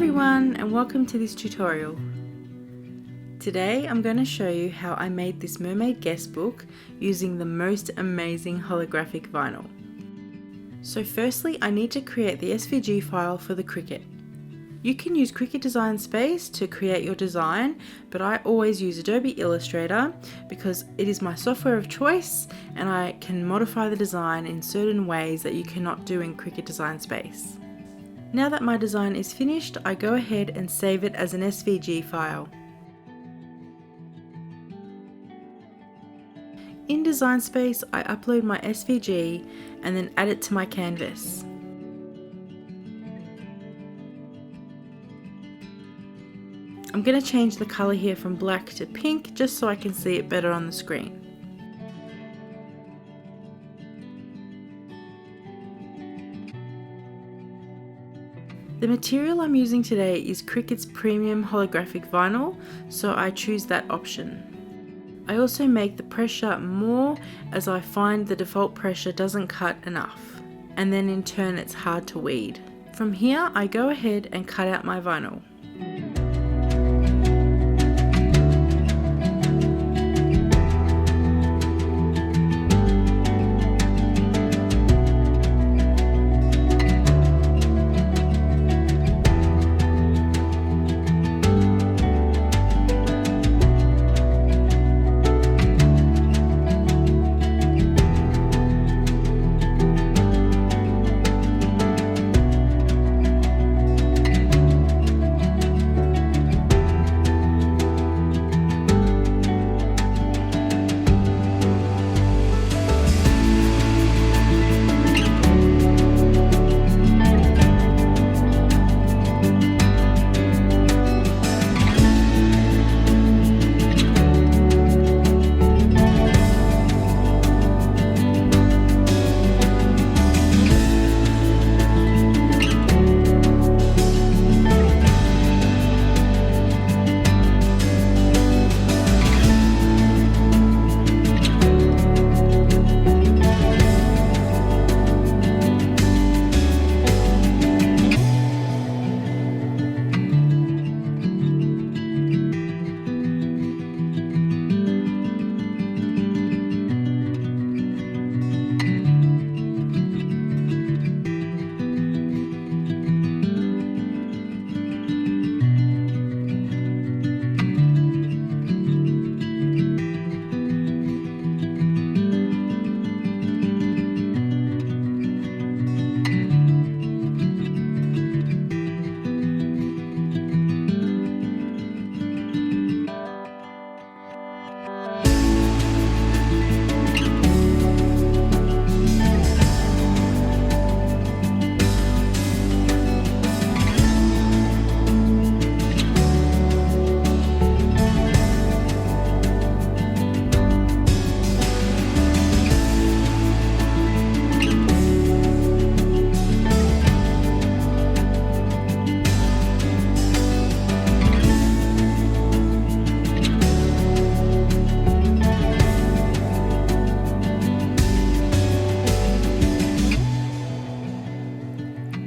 everyone, and welcome to this tutorial. Today I'm going to show you how I made this Mermaid Guest Book using the most amazing holographic vinyl. So firstly I need to create the SVG file for the Cricut. You can use Cricut Design Space to create your design, but I always use Adobe Illustrator because it is my software of choice and I can modify the design in certain ways that you cannot do in Cricut Design Space. Now that my design is finished, I go ahead and save it as an SVG file. In Design Space, I upload my SVG and then add it to my canvas. I'm going to change the colour here from black to pink just so I can see it better on the screen. The material I'm using today is Cricut's premium holographic vinyl, so I choose that option. I also make the pressure more as I find the default pressure doesn't cut enough, and then in turn it's hard to weed. From here I go ahead and cut out my vinyl.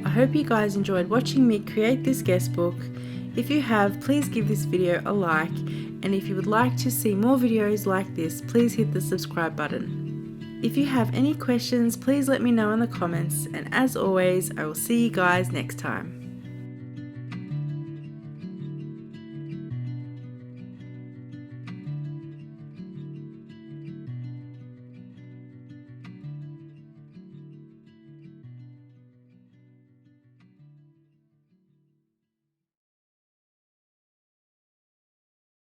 I hope you guys enjoyed watching me create this guest book. If you have, please give this video a like, and if you would like to see more videos like this, please hit the subscribe button. If you have any questions, please let me know in the comments, and as always, I will see you guys next time.